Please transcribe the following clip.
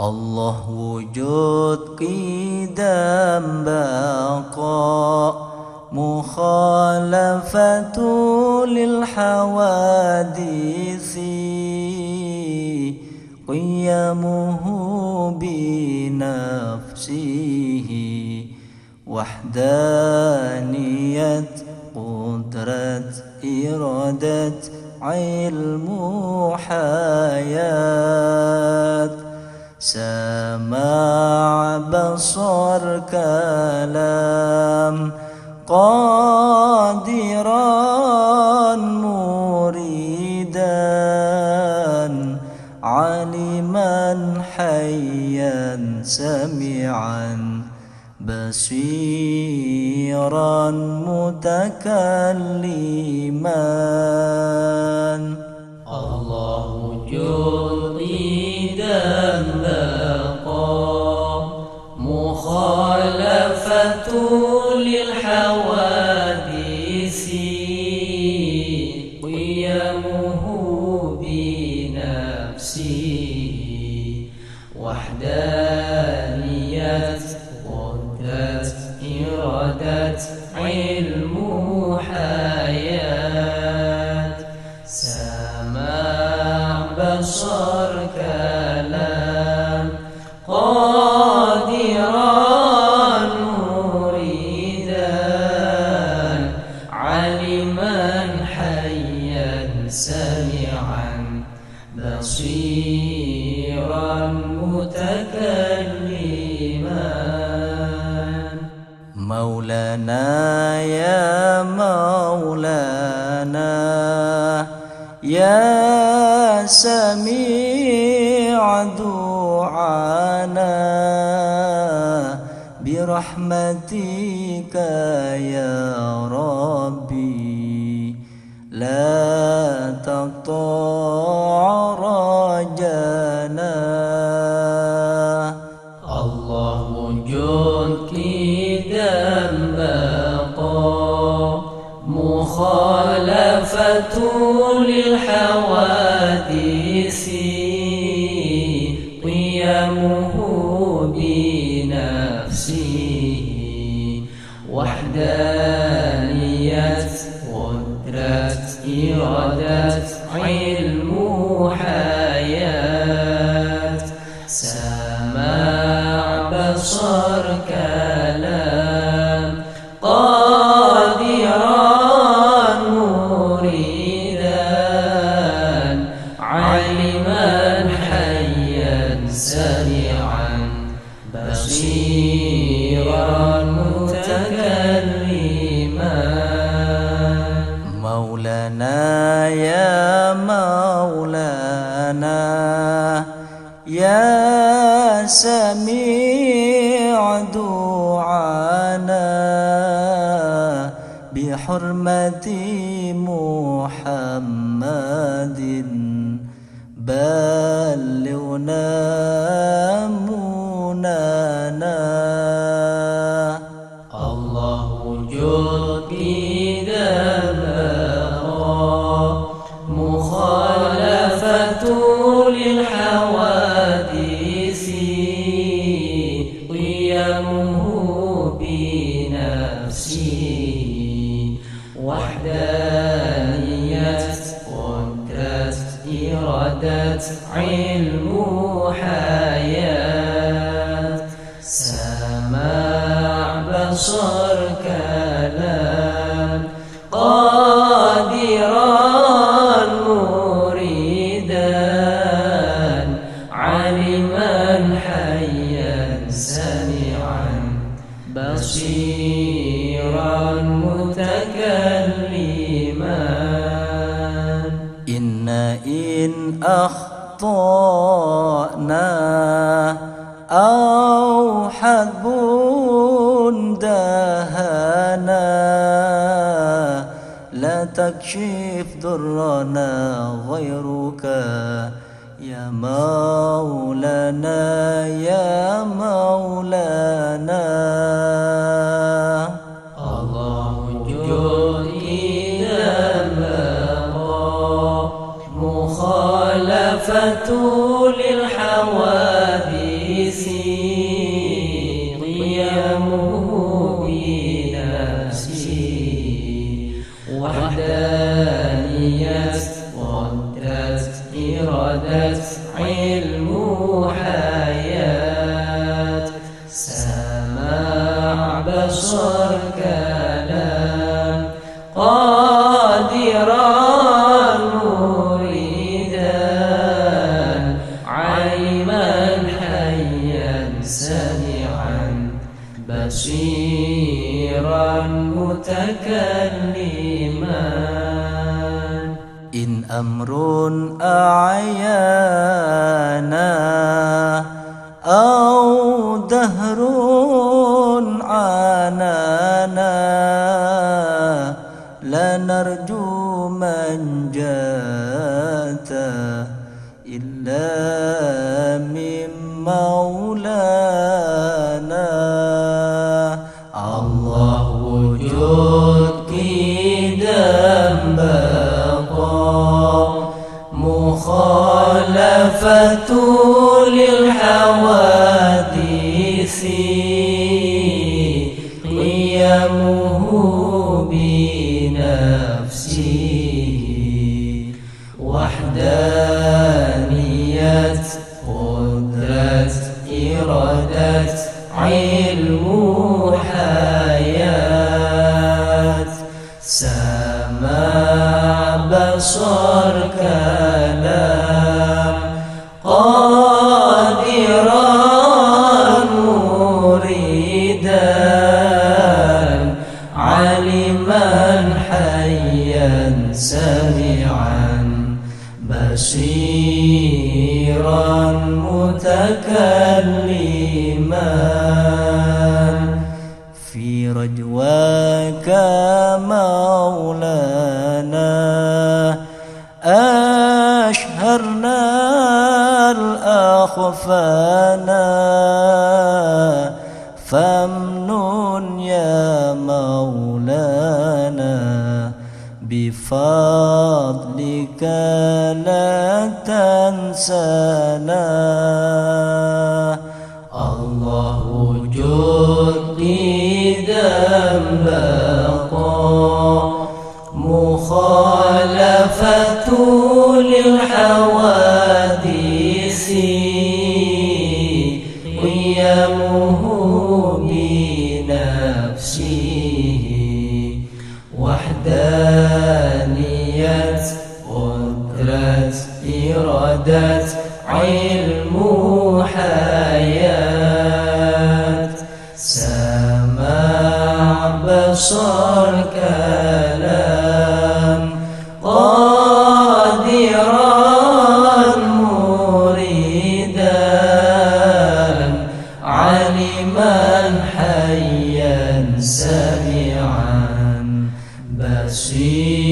Allah wujud qidam baqa mukhalafatu lil hawadisi qiyamuhu bi nafsihi wahdaniyat qudrat iradat ilmu hayat sama' basar kalam qadiran muridan aliman hayyan sami'an basiran mutakalliman. Allah wujud qidam baqa mukhalafatu lil hawadisi qiyamuhu bi nafsihi wahdaniyat qudrat iradat ilmu hayat sama' basar kalam qadiran muridan aliman hayyan sami'an basiran mutakalliman. Maulana ya Maulana ya sami' du'ana birahmatika ya Rabbi la taqta' rajana. Allah wujud qidam baqa mukhalafatu lil hawadisi qiyamuhu bi nafsihi wahdaniyat qudrat iradat ilmu hayat sama' basar kalam qadiran muridan aliman hayyan sami'an basiran mutakalliman. Maulana ya Maulana ya sami' du'ana bihurmati Muhammadin ballighna munana. Allah wujud qidam mukhalafatu lil hawadisi qiyamuhu bi nafsihi wahdaniyat qudrat iradat ilmu hayat sama' basar kalam qadiran muridan aliman hayyan sami'an basiran mutakalliman. Inna in akhtana aw hadbun dahana la takshif durrana ghayruka ya Maulana ya Maulana. Allah wujud qidam baqa mukhalafatu lil hawadisi بصر كلام قادرا مريدا علما حيا سميعا بصيرا متكلما إن أمر أعيانا أو دهر عانانا لنرجو منجاة إلا من مولانا الله وجود قدم بقى مخالفة للحوادث قيامه بنفسه وحدانية قدرة إرادة علم حياة سماع بصر كلام قادرا مريدا علما حيا سميعا بصيرا متكلما في رجواك مولانا أشهرنا الأخفانا فامنن يا مولانا بفضلك لا تنسانا الله وجود قدم بقى مخالفة للحوادث قيامه بنفسه وحدانية قدرة إرادة علم حياة سماع بصر كلام قادرا مريدا علما حيا سميعا بصيرا